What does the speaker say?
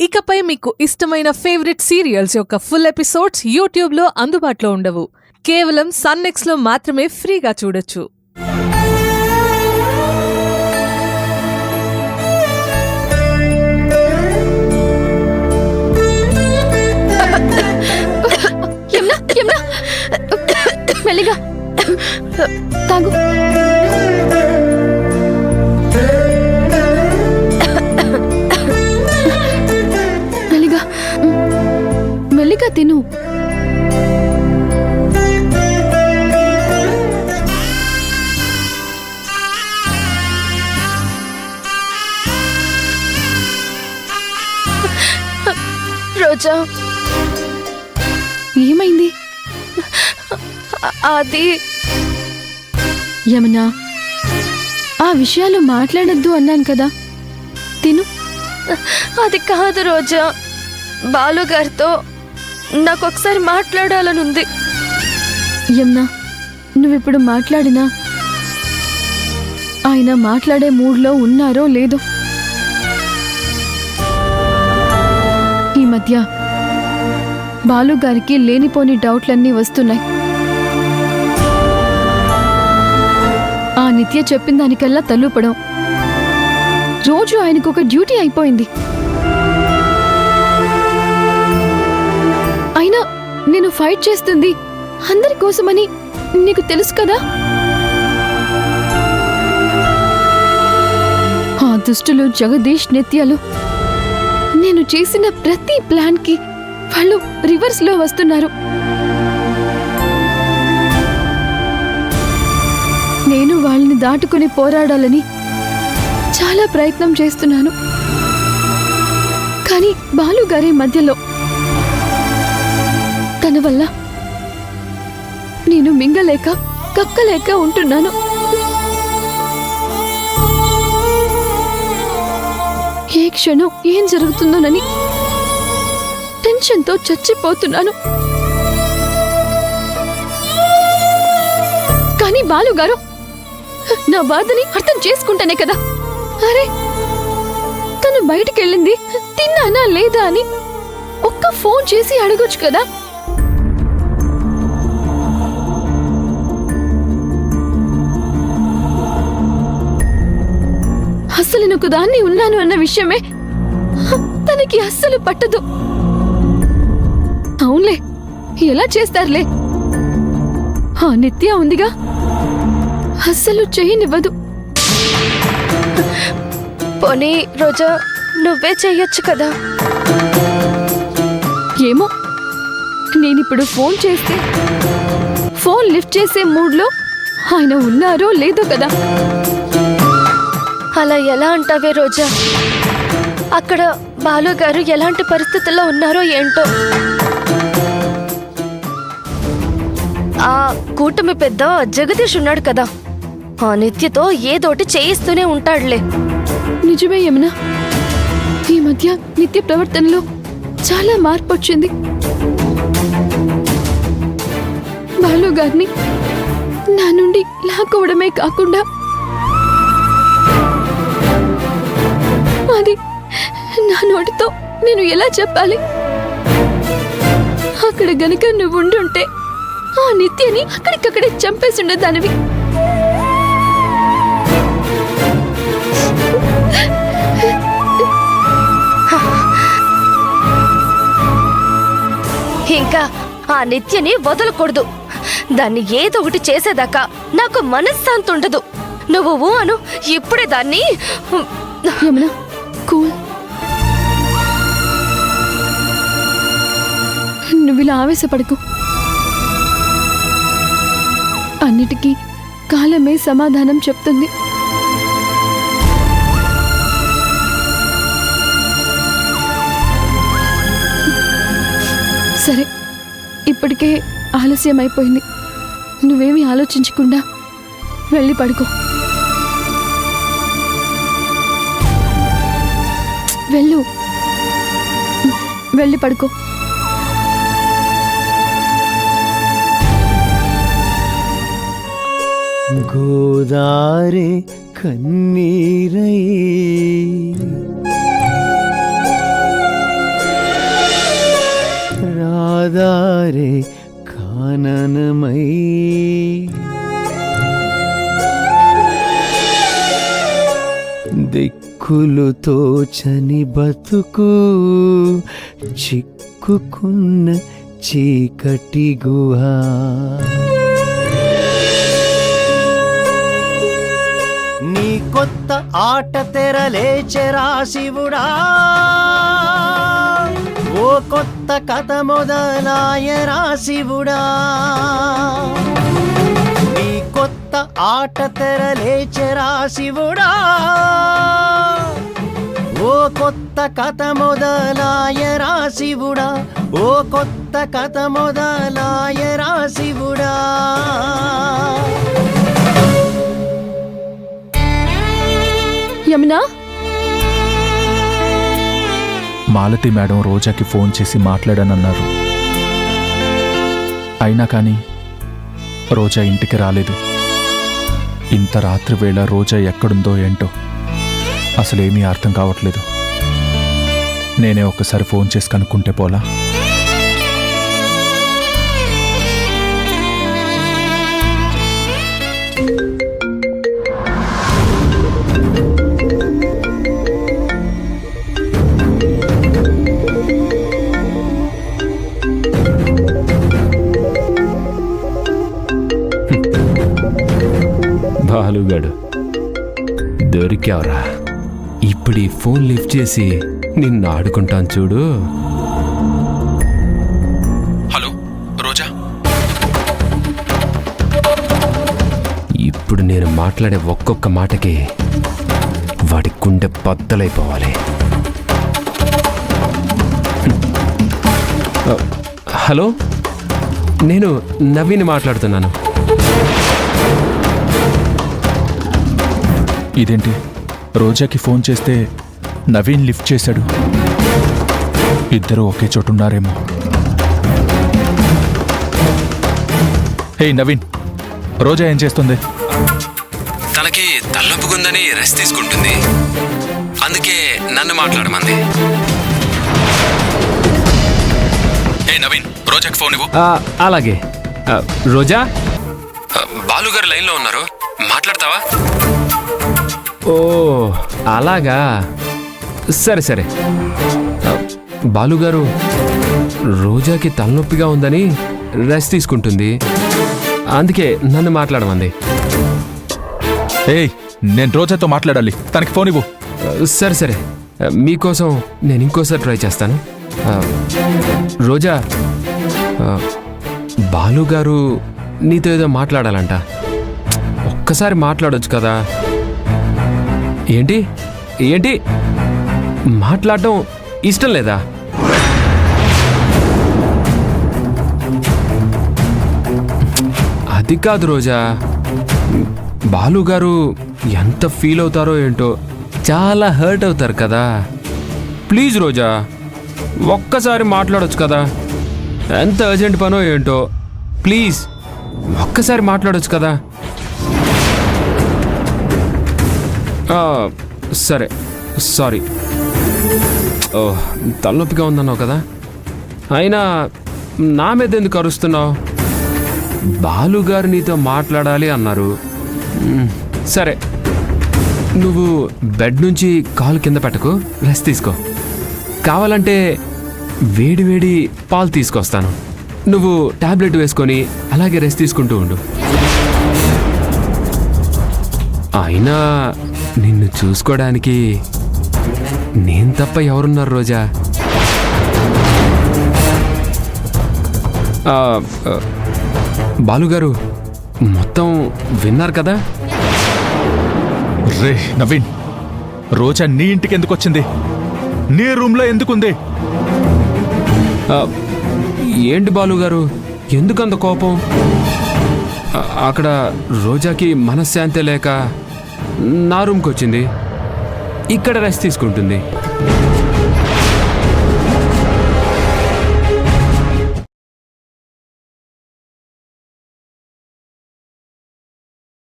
ఇకపై మీకు ఇష్టమైన ఫేవరెట్ సీరియల్స్ యొక్క ఫుల్ ఎపిసోడ్స్ యూట్యూబ్లో అందుబాటులో ఉండవు. కేవలం సన్నెక్స్లో మాత్రమే ఫ్రీగా చూడొచ్చు. మెల్లిగా తాగు. మెల్లిగా మెల్లిగా తిను. రోజా, ఏమైంది? అది యమునా, ఆ విషయాలు మాట్లాడొద్దు అన్నాను కదా. తిను. అది కాదు రోజా, బాలుగారితో నాకు ఒకసారి మాట్లాడాలనుంది. యమునా, నువ్విప్పుడు మాట్లాడినా ఆయన మాట్లాడే మూడ్లో ఉన్నారో లేదో. ఈ మధ్య బాలుగారికి లేనిపోని డౌట్లన్నీ వస్తున్నాయి. ఆ నిత్య చెప్పిన దానికల్లా తల్లుపడం రోజు ఆయనకు ఒక డ్యూటీ అయిపోయింది. అయినా నేను ఫైట్ చేస్తుంది అందరి కోసమని నీకు తెలుసు కదా. ఆ దుష్టులు జగదీష్ నిత్యలు నేను చేసిన ప్రతి ప్లాన్కి వాళ్ళు రివర్స్లో వస్తున్నారు. నేను వాళ్ళని దాటుకుని పోరాడాలని చాలా ప్రయత్నం చేస్తున్నాను. కానీ బాలుగారి మధ్యలో తన వల్ల నేను మింగలేక కక్కలేక ఉంటున్నాను. ఏ క్షణం ఏం జరుగుతుందోనని టెన్షన్తో చచ్చిపోతున్నాను. కానీ బాలుగారు నా బాధని అర్థం చేసుకుంటానే కదా. అరే, తను బయటికెళ్ళింది తిన్నానా లేదా అని ఒక్క ఫోన్ చేసి అడగొచ్చు కదా. అస్సలు నాకు దాన్ని ఉన్నాను అన్న విషయమే తనకి అస్సలు పట్టదు. అవునులే, ఎలా చేస్తారులే. ఆ నిత్య ఉందిగా, అస్సలు చేయనివ్వదు. పోనీ రోజా, నువ్వే చెయ్యొచ్చు కదా. ఏమో, నేనిప్పుడు ఫోన్ చేస్తే ఫోన్ లిఫ్ట్ చేసే మూడ్లో ఆయన ఉన్నారో లేదో కదా. అలా ఎలా అంటావే రోజా? అక్కడ బాలుగారు ఎలాంటి పరిస్థితుల్లో ఉన్నారో ఏంటో. ఆ కూటమి పెద్ద జగదీష్ ఉన్నాడు కదా, ఆ నిత్యతో ఏదోటి చేయిస్తూనే ఉంటాడులే. నిజమే యమునా, ఈ మధ్య నిత్య ప్రవర్తనలో చాలా మార్పు వచ్చింది. బాలుగారిని నా నుండి లాక్కోవడమే కాకుండా అది నా నోటితో నేను ఎలా చెప్పాలి? అక్కడ గనుక నువ్వు ఉండుంటే ఆ నిత్యని అక్కడికక్కడే చంపేసిండేదానివి. ఇంకా ఆ నిత్యని వదలకూడదు. దాన్ని ఏదో ఒకటి చేసేదాకా నాకు మనశ్శాంతి ఉండదు. నువ్వు అను, ఇప్పుడే దాన్ని. యమునా, కూల్. నువ్విలా ఆవేశపడకు. అన్నిటికీ కాలమే సమాధానం చెప్తుంది. సరే, ఇప్పటికే ఆలస్యం అయిపోయింది. నువ్వేమీ ఆలోచించకుండా వెళ్ళి పడుకో. వెళ్ళు, వెళ్ళి పడుకో. గోదారే కన్నీరై దిక్కులు తోచని బతుకు చిక్కుకున్న చీకటి గుహ. నీ కొత్త ఆట తెరలేచెరా శివుడా, ఓ కొత్త కథ మొదలాయరా శివుడా. నీ కొత్త ఆట తెరలేచెరా శివుడా, ఓ కొత్త కథ మొదలాయరా శివుడా, ఓ కొత్త కథ మొదలాయరా శివుడా. యమునా, మాలతి మేడం రోజాకి ఫోన్ చేసి మాట్లాడానన్నారు. అయినా కానీ రోజా ఇంటికి రాలేదు. ఇంత రాత్రి వేళ రోజా ఎక్కడుందో ఏంటో అసలేమీ అర్థం కావట్లేదు. నేనే ఒక్కసారి ఫోన్ చేసి కనుక్కుంటే పోలా? బాలుగాడు దొరికావురా. ఇప్పుడు ఈ ఫోన్ లిఫ్ట్ చేసి నిన్ను ఆడుకుంటాను చూడు. హలో రోజా, ఇప్పుడు నేను మాట్లాడే ఒక్కొక్క మాటకి వాడి గుండె బద్దలైపోవాలి. హలో, నేను నవీన్ మాట్లాడుతున్నాను. ఇదేంటి రోజాకి ఫోన్ చేస్తే నవీన్ లిఫ్ట్ చేశాడు? ఇద్దరు ఒకే చోటున్నారేమో. హే నవీన్, రోజా ఏం చేస్తుంది? తనకి తలనొప్పుకుందని రెస్ట్ తీసుకుంటుంది, అందుకే నన్ను మాట్లాడమంది. హే నవీన్, రోజాకి ఫోన్ ఇవ్వు. అలాగే. రోజా, బాలుగారు లైన్లో ఉన్నారు, మాట్లాడతావా? ఓ అలాగా, సరే సరే. బాలుగారు రోజాకి తలనొప్పిగా ఉందని రెస్ట్ తీసుకుంటుంది, అందుకే నన్ను మాట్లాడమంది. ఏయ్, నేను రోజాతో మాట్లాడాలి, తనకి ఫోన్ ఇవ్వు. సరే సరే, మీకోసం నేను ఇంకోసారి ట్రై చేస్తాను. రోజా, బాలుగారు నీతో ఏదో మాట్లాడాలంట. ఒక్కసారి మాట్లాడొచ్చు కదా? ఏంటి ఏంటి మాట్లాడటం ఇష్టం లేదా? అది కాదు రోజా, బాలుగారు ఎంత ఫీల్ అవుతారో ఏంటో, చాలా హర్ట్ అవుతారు కదా. ప్లీజ్ రోజా, ఒక్కసారి మాట్లాడొచ్చు కదా? ఎంత అర్జెంట్ పనో ఏంటో, ప్లీజ్ ఒక్కసారి మాట్లాడొచ్చు కదా? సరే, సారీ. ఓ, తలనొప్పిగా ఉందన్నావు కదా, అయినా నా మీద ఎందుకు అరుస్తున్నావు? బాలుగారు నీతో మాట్లాడాలి అన్నారు. సరే, నువ్వు బెడ్ నుంచి కాలు కింద పెట్టకు, రెస్ట్ తీసుకో. కావాలంటే వేడి వేడి పాలు తీసుకొస్తాను, నువ్వు టాబ్లెట్ వేసుకొని అలాగే రెస్ట్ తీసుకుంటూ ఉండు. అయినా నిన్ను చూసుకోవడానికి నేను తప్ప ఎవరున్నారు రోజా? బాలుగారు మొత్తం విన్నారు కదా? రే నవీన్, రోజా నీ ఇంటికి ఎందుకు వచ్చింది? నీ రూమ్లో ఎందుకుంది? ఏంటి బాలుగారు, ఎందుకంత కోపం? అక్కడ రోజాకి మనశ్శాంతి లేక నా రూమ్కి వచ్చింది, ఇక్కడ రెస్ట్ తీసుకుంటుంది.